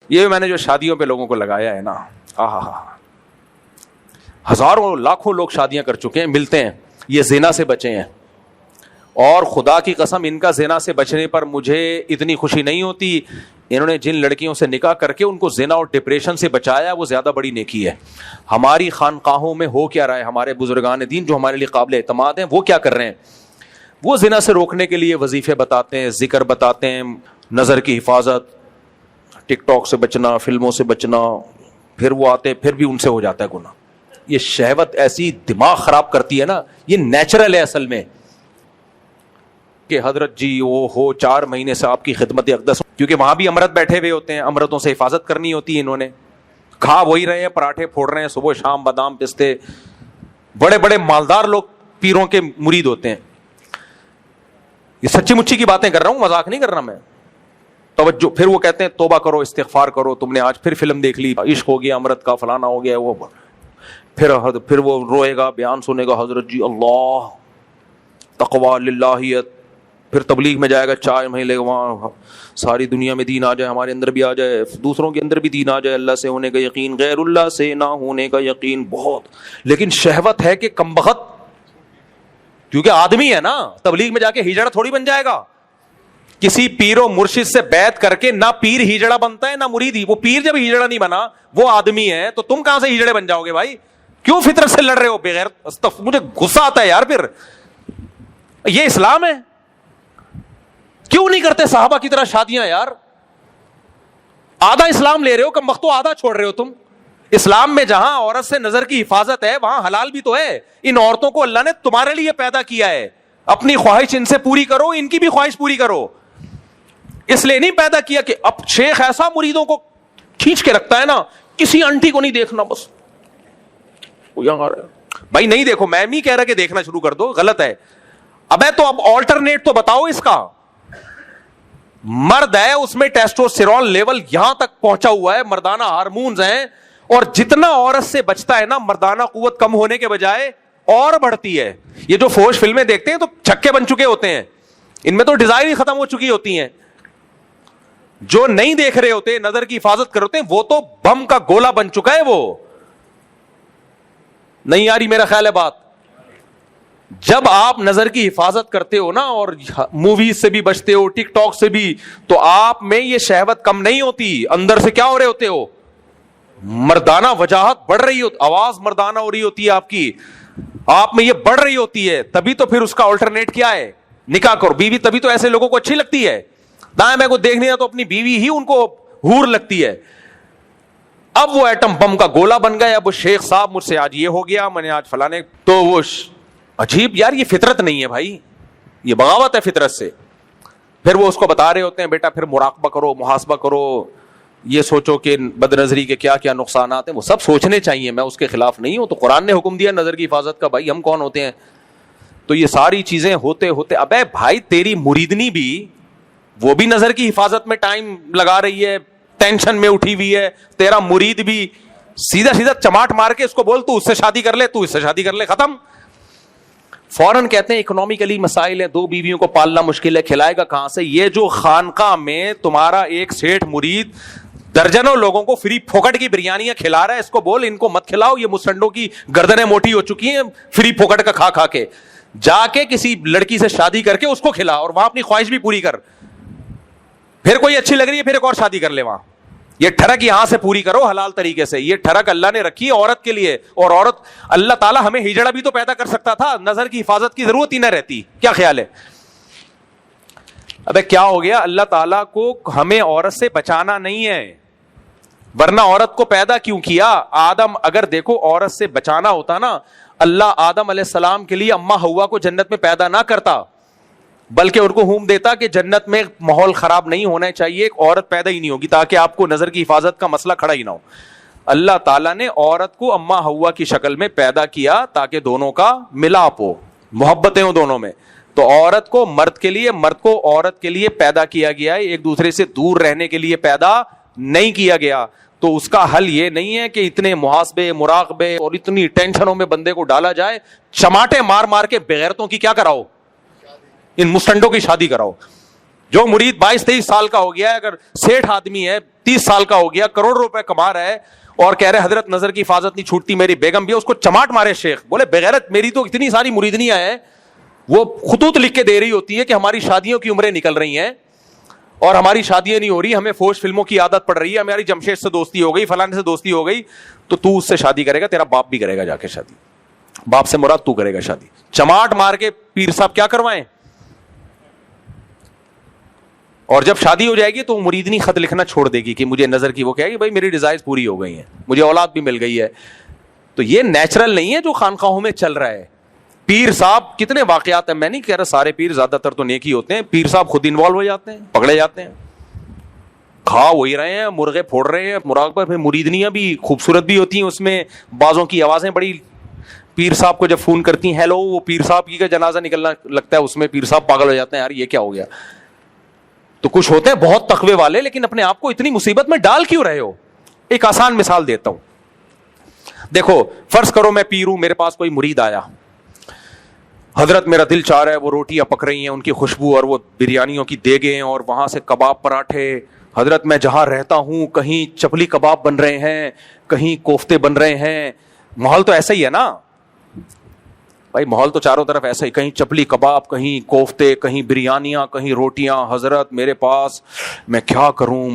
یہ میں نے جو شادیوں پہ لوگوں کو لگایا ہے نا, ہزاروں لاکھوں لوگ شادیاں کر چکے ہیں, ملتے ہیں, یہ زنا سے بچے ہیں. اور خدا کی قسم ان کا زنا سے بچنے پر مجھے اتنی خوشی نہیں ہوتی. انہوں نے جن لڑکیوں سے نکاح کر کے ان کو زنا اور ڈپریشن سے بچایا وہ زیادہ بڑی نیکی ہے. ہماری خانقاہوں میں ہو کیا رہا ہے, ہمارے بزرگان دین جو ہمارے لیے قابل اعتماد ہیں وہ کیا کر رہے ہیں؟ وہ زنا سے روکنے کے لیے وظیفے بتاتے ہیں, ذکر بتاتے ہیں, نظر کی حفاظت, ٹک ٹاک سے بچنا, فلموں سے بچنا. پھر وہ آتے ہیں, پھر بھی ان سے ہو جاتا ہے گناہ. یہ شہوت ایسی دماغ خراب کرتی ہے نا, یہ نیچرل ہے اصل میں. کہ حضرت جی وہ ہو 4 مہینے سے آپ کی خدمت اقدس, کیونکہ وہاں بھی امرت بیٹھے ہوئے ہوتے ہیں, امرتوں سے حفاظت کرنی ہوتی ہے. انہوں نے کھا وہی رہے ہیں, پراٹھے پھوڑ رہے ہیں صبح شام, بادام پستے. بڑے بڑے مالدار لوگ پیروں کے مرید ہوتے ہیں. یہ سچی مچی کی باتیں کر رہا ہوں, مذاق نہیں کر رہا میں. توجہ. پھر وہ کہتے ہیں توبہ کرو, استغفار کرو, تم نے آج پھر فلم دیکھ لی, عشق ہو گیا امرت کا, فلانا ہو گیا وہ. پھر وہ روئے گا, بیان سنے گا, حضرت جی اللہ تقویٰ للہیت. پھر تبلیغ میں جائے گا, 4 مہینے وہاں ساری دنیا میں دین آ جائے, ہمارے اندر بھی آ جائے, دوسروں کے اندر بھی دین آ جائے, اللہ سے ہونے کا یقین, غیر اللہ سے نہ ہونے کا یقین بہت. لیکن شہوت ہے کہ کمبخت, کیونکہ آدمی ہے نا, تبلیغ میں جا کے ہجڑا تھوڑی بن جائے گا. کسی پیر و مرشد سے بیعت کر کے نہ پیر ہجڑا بنتا ہے نہ مرید ہی. وہ پیر جب ہجڑا نہیں بنا, وہ آدمی ہے, تو تم کہاں سے ہجڑے بن جاؤ گے بھائی؟ کیوں فطرت سے لڑ رہے ہو بغیر؟ مجھے غصہ آتا ہے یار. پھر یہ اسلام ہے؟ کیوں نہیں کرتے صحابہ کی طرح شادیاں یار؟ آدھا اسلام لے رہے ہو, کم وقت تو آدھا چھوڑ رہے ہو تم. اسلام میں جہاں عورت سے نظر کی حفاظت ہے وہاں حلال بھی تو ہے. ان عورتوں کو اللہ نے تمہارے لیے پیدا کیا ہے, اپنی خواہش ان سے پوری کرو, ان کی بھی خواہش پوری کرو. اس لیے نہیں پیدا کیا کہ اب شیخ ایسا مریدوں کو کھینچ کے رکھتا ہے نا, کسی آنٹی کو نہیں دیکھنا, بس بھائی نہیں دیکھو, میں نہیں کہہ رہا کہ دیکھنا شروع کر دو, غلط ہے. ابے تو اب آلٹرنیٹ تو بتاؤ اس کا. مرد ہے, اس میں ٹیسٹوسٹیرون لیول یہاں تک پہنچا ہوا ہے, مردانہ ہارمونز ہیں, اور جتنا عورت سے بچتا ہے نا, مردانہ قوت کم ہونے کے بجائے اور بڑھتی ہے. یہ جو فوش فلمیں دیکھتے ہیں تو چھکے بن چکے ہوتے ہیں, ان میں تو ڈیزائر ہی ختم ہو چکی ہوتی ہیں. جو نہیں دیکھ رہے ہوتے, نظر کی حفاظت کر ہوتے ہیں, وہ تو بم کا گولا بن چکا ہے. وہ نہیں آ رہی میرا خیال ہے بات؟ جب آپ نظر کی حفاظت کرتے ہو نا, اور موویز سے بھی بچتے ہو, ٹک ٹاک سے بھی, تو آپ میں یہ شہوت کم نہیں ہوتی. اندر سے کیا ہو رہے ہوتے ہو؟ مردانہ وجاہت بڑھ رہی ہوتی, آواز مردانہ ہو رہی ہوتی ہے آپ کی, آپ میں یہ بڑھ رہی ہوتی ہے. تبھی تو پھر اس کا آلٹرنیٹ کیا ہے؟ نکاح کرو, بیوی. تبھی تو ایسے لوگوں کو اچھی لگتی ہے. دائیں میں کو دیکھنے تو اپنی بیوی ہی ان کو حور لگتی ہے. اب وہ ایٹم بم کا گولا بن گیا. اب وہ شیخ صاحب مجھ سے آج یہ ہو گیا, میں نے آج فلانے, تو وہ عجیب یار, یہ فطرت نہیں ہے بھائی, یہ بغاوت ہے فطرت سے. پھر وہ اس کو بتا رہے ہوتے ہیں, بیٹا پھر مراقبہ کرو, محاسبہ کرو, یہ سوچو کہ بد نظری کے کیا کیا نقصانات ہیں. وہ سب سوچنے چاہیے, میں اس کے خلاف نہیں ہوں. تو قرآن نے حکم دیا نظر کی حفاظت کا, بھائی ہم کون ہوتے ہیں؟ تو یہ ساری چیزیں ہوتے ہوتے, ابے بھائی تیری مریدنی بھی, وہ بھی نظر کی حفاظت میں ٹائم لگا رہی ہے, ٹینشن میں اٹھی ہوئی ہے. تیرا مرید بھی سیدھا سیدھا چماٹ مار کے اس کو بول تو اس سے شادی کر لے, تو اس سے شادی کر لے, ختم. فوراً کہتے ہیں اکنومیکلی مسائل ہیں, 2 بیویوں کو پالنا مشکل ہے, کھلائے گا کہاں سے؟ یہ جو خانقاہ میں تمہارا ایک سیٹھ مرید درجنوں لوگوں کو فری پھوکٹ کی بریانیاں کھلا رہا ہے, اس کو بول ان کو مت کھلاؤ, یہ مسٹنڈوں کی گردنیں موٹی ہو چکی ہیں فری پھوکٹ کا کھا کھا کے. جا کے کسی لڑکی سے شادی کر کے اس کو کھلا, اور وہاں اپنی خواہش بھی پوری کر. پھر کوئی اچھی لگ رہی ہے, پھر ایک اور شادی کر لے وہاں. یہ ٹھڑک یہاں سے پوری کرو حلال طریقے سے. یہ ٹھڑک اللہ نے رکھی ہے عورت کے لیے, اور عورت, اللہ تعالیٰ ہمیں ہجڑا بھی تو پیدا کر سکتا تھا, نظر کی حفاظت کی ضرورت ہی نہ رہتی. کیا خیال ہے؟ ابے کیا ہو گیا, اللہ تعالیٰ کو ہمیں عورت سے بچانا نہیں ہے, ورنہ عورت کو پیدا کیوں کیا؟ آدم, اگر دیکھو عورت سے بچانا ہوتا نا, اللہ آدم علیہ السلام کے لیے اماں حوا کو جنت میں پیدا نہ کرتا, بلکہ ان کو حکم دیتا کہ جنت میں ماحول خراب نہیں ہونا چاہیے, ایک عورت پیدا ہی نہیں ہوگی تاکہ آپ کو نظر کی حفاظت کا مسئلہ کھڑا ہی نہ ہو. اللہ تعالیٰ نے عورت کو اماں حوا کی شکل میں پیدا کیا تاکہ دونوں کا ملاپ ہو, محبتیں ہوں دونوں میں. تو عورت کو مرد کے لیے, مرد کو عورت کے لیے پیدا کیا گیا ہے, ایک دوسرے سے دور رہنے کے لیے پیدا نہیں کیا گیا. تو اس کا حل یہ نہیں ہے کہ اتنے محاسبے, مراقبے اور اتنی ٹینشنوں میں بندے کو ڈالا جائے, چماٹے مار مار کے بغیرتوں کی کیا کراؤ, ان مسٹنڈوں کی شادی کراؤ. جو مرید 22-23 سال کا ہو گیا ہے, اگر سیٹھ آدمی ہے 30 سال کا ہو گیا, کروڑ روپے کما رہا ہے اور کہہ رہے حضرت نظر کی حفاظت نہیں چھوٹتی, میری بیگم بھی, اس کو چماٹ مارے شیخ. بولے بغیرت, میری تو اتنی ساری مریدنیاں ہیں, وہ خطوط لکھ کے دے رہی ہوتی ہے کہ ہماری شادیوں کی عمریں نکل رہی ہیں اور ہماری شادیاں نہیں ہو رہی, ہمیں فوش فلموں کی عادت پڑ رہی ہے, ہماری جمشید سے دوستی ہو گئی, فلانے سے دوستی ہو گئی, تو اس سے شادی کرے گا, تیرا باپ بھی کرے گا جا کے شادی. باپ سے مراد تو کرے گا شادی. چماٹ مار کے پیر صاحب کیا کروائیں. اور جب شادی ہو جائے گی تو مریدنی خط لکھنا چھوڑ دے گی کہ مجھے نظر کی, وہ کہے گی بھائی میری ڈیزائرز پوری ہو گئی ہیں, مجھے اولاد بھی مل گئی ہے. تو یہ نیچرل نہیں ہے جو خانقاہوں میں چل رہا ہے. پیر صاحب کتنے واقعات ہیں, میں نہیں کہہ رہا سارے پیر, زیادہ تر تو نیکی ہوتے ہیں, پیر صاحب خود انوالو ہو جاتے ہیں, پکڑے جاتے ہیں, کھا وہی رہے ہیں, مرغے پھوڑ رہے ہیں, مراقبہ میں مریدنیاں بھی خوبصورت بھی ہوتی ہیں, اس میں بازوں کی آوازیں بڑی, پیر صاحب کو جب فون کرتی ہیں ہیلو, وہ پیر صاحب کی کا جنازہ نکلنا لگتا ہے, اس میں پیر صاحب پاگل ہو جاتے ہیں, یار یہ کیا ہو گیا. تو کچھ ہوتے ہیں بہت تقوی والے, لیکن اپنے آپ کو اتنی مصیبت میں ڈال کیوں رہے ہو. ایک آسان مثال دیتا ہوں. دیکھو فرض کرو میں پیر ہوں, میرے پاس کوئی مرید آیا, حضرت میرا دل چاہ رہا ہے, وہ روٹیاں پک رہی ہیں, ان کی خوشبو اور وہ بریانیوں کی دیگیں, اور وہاں سے کباب پراٹھے, حضرت میں جہاں رہتا ہوں کہیں چپلی کباب بن رہے ہیں, کہیں کوفتے بن رہے ہیں, ماحول تو ایسا ہی ہے نا بھائی, ماحول تو چاروں طرف ایسا ہی, کہیں چپلی کباب, کہیں کوفتے, کہیں بریانیاں, کہیں روٹیاں. حضرت میرے پاس, میں کیا کروں,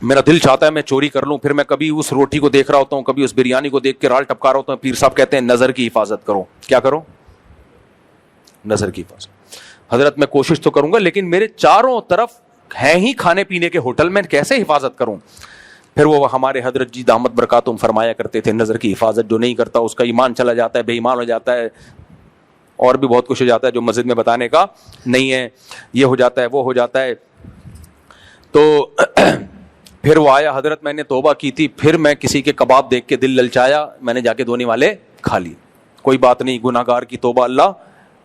میرا دل چاہتا ہے میں چوری کر لوں, پھر میں کبھی اس روٹی کو دیکھ رہا ہوتا ہوں, کبھی اس بریانی کو دیکھ کے رال ٹپکا رہا ہوتا ہوں. پیر صاحب کہتے ہیں نظر کی حفاظت کرو. کیا کرو, نظر کی حفاظت. حضرت میں کوشش تو کروں گا, لیکن میرے چاروں طرف ہیں ہی کھانے پینے کے ہوٹل, میں کیسے حفاظت کروں. پھر وہ ہمارے حضرت جی دامت برکاتہم فرمایا کرتے تھے, نظر کی حفاظت جو نہیں کرتا اس کا ایمان چلا جاتا ہے, بے ایمان ہو جاتا ہے, اور بھی بہت کچھ ہو جاتا ہے جو مسجد میں بتانے کا نہیں ہے, یہ ہو جاتا ہے, وہ ہو جاتا ہے. تو پھر وہ آیا, حضرت میں نے توبہ کی تھی, پھر میں کسی کے کباب دیکھ کے دل للچایا, میں نے جا کے دھونے والے کھا لی. کوئی بات نہیں, گناہ گار کی توبہ اللہ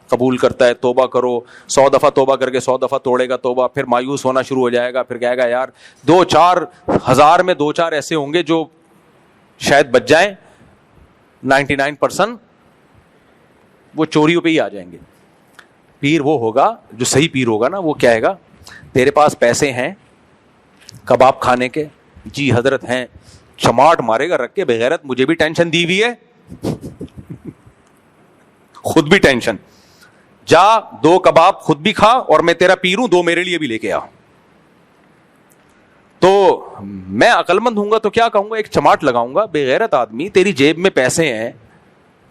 قبول کرتا ہے, توبہ کرو. 100 دفعہ توبہ کر کے 100 دفعہ توڑے گا توبہ, پھر مایوس ہونا شروع ہو جائے گا, پھر کہے گا یار 2-4 ہزار میں 2-4 ایسے ہوں گے جو شاید بچ جائیں, 99% وہ چوریوں پہ ہی آ جائیں گے. پیر وہ ہوگا جو صحیح پیر ہوگا نا, وہ کیا ہے گا, تیرے پاس پیسے ہیں کباب کھانے کے, جی حضرت ہیں, چماٹ مارے گا رکھ کے, بغیرت مجھے بھی ٹینشن دی ہوئی ہے, خود بھی ٹینشن, جا 2 کباب خود بھی کھا, اور میں تیرا پیر ہوں 2 میرے لیے بھی لے کے آ. تو میں عقل مند ہوں گا تو کیا کہوں گا, ایک چماٹ لگاؤں گا, بے غیرت آدمی تیری جیب میں پیسے ہیں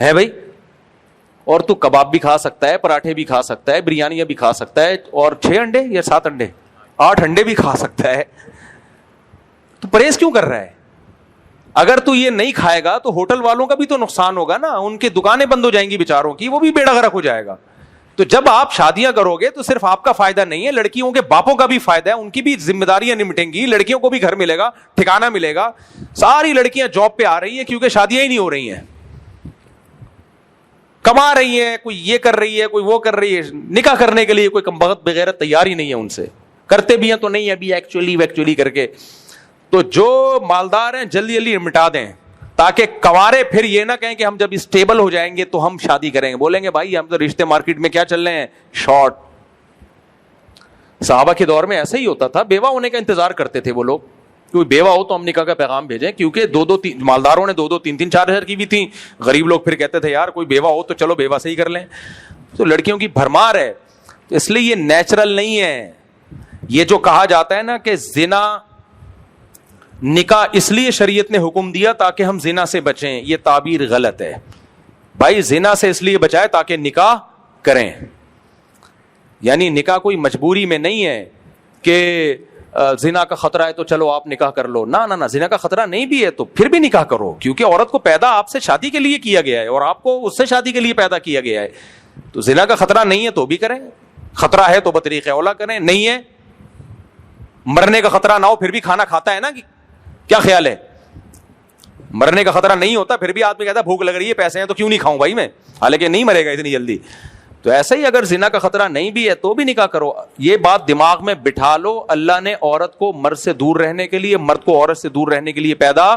بھائی, اور تو کباب بھی کھا سکتا ہے, پراٹھے بھی کھا سکتا ہے, بریانیاں بھی کھا سکتا ہے, اور 6 انڈے یا 7 انڈے 8 انڈے بھی کھا سکتا ہے, تو پرہیز کیوں کر رہا ہے. اگر تو یہ نہیں کھائے گا تو ہوٹل والوں کا بھی تو نقصان ہوگا نا, ان کی دکانیں بند ہو جائیں گی بیچاروں کی, وہ بھی بیڑا غرق ہو جائے گا. تو جب آپ شادیاں کرو گے تو صرف آپ کا فائدہ نہیں ہے, لڑکیوں کے باپوں کا بھی فائدہ ہے, ان کی بھی ذمہ داریاں نمٹیں گی, لڑکیوں کو بھی گھر ملے گا, ٹھکانہ ملے گا. ساری لڑکیاں جاب پہ آ رہی ہیں کیونکہ شادیاں ہی نہیں ہو رہی ہیں, کما رہی ہیں, کوئی یہ کر رہی ہے, کوئی وہ کر رہی ہے, نکاح کرنے کے لیے کوئی کمبخت بغیرت تیار ہی نہیں ہے ان سے, کرتے بھی ہیں تو نہیں ابھی ایکچولی کر کے. تو جو مالدار ہیں جلدی جلدی مٹا دیں, تاکہ کنوارے پھر یہ نہ کہیں کہ ہم جب اسٹیبل ہو جائیں گے تو ہم شادی کریں گے. بولیں گے بھائی ہم تو رشتے مارکیٹ میں کیا چل رہے ہیں, شارٹ. صحابہ کے دور میں ایسا ہی ہوتا تھا, بیوہ ہونے کا انتظار کرتے تھے وہ لوگ, کوئی بیوہ ہو تو ہم نکاح کا پیغام بھیجیں, کیونکہ 2-2 مالداروں نے 2-3 4 ہزار کی بھی تھی, غریب لوگ پھر کہتے تھے یار کوئی بیوہ ہو تو چلو بیوہ سے ہی کر لیں. تو لڑکیوں کی بھرمار ہے, اس لیے یہ نیچرل نہیں ہے. یہ جو کہا جاتا ہے نا کہ زنا نکاح اس لیے شریعت نے حکم دیا تاکہ ہم زنا سے بچیں, یہ تعبیر غلط ہے بھائی. زنا سے اس لیے بچائے تاکہ نکاح کریں, یعنی نکاح کوئی مجبوری میں نہیں ہے کہ زنا کا خطرہ ہے تو چلو آپ نکاح کر لو. نہ, زنا کا خطرہ نہیں بھی ہے تو پھر بھی نکاح کرو, کیونکہ عورت کو پیدا آپ سے شادی کے لیے کیا گیا ہے اور آپ کو اس سے شادی کے لیے پیدا کیا گیا ہے. تو زنا کا خطرہ نہیں ہے تو بھی کریں, خطرہ ہے تو بطریق اولا کریں, نہیں ہے مرنے کا خطرہ نہ ہو پھر بھی کھانا کھاتا ہے نا, کیا خیال ہے, مرنے کا خطرہ نہیں ہوتا پھر بھی آدمی کہتا ہے بھوک لگ رہی ہے پیسے ہیں تو کیوں نہیں کھاؤں بھائی میں, حالانکہ نہیں مرے گا اتنی جلدی. تو ایسا ہی اگر زنا کا خطرہ نہیں بھی ہے تو بھی نکاح کرو. یہ بات دماغ میں بٹھا لو, اللہ نے عورت کو مرد سے دور رہنے کے لیے, مرد کو عورت سے دور رہنے کے لیے پیدا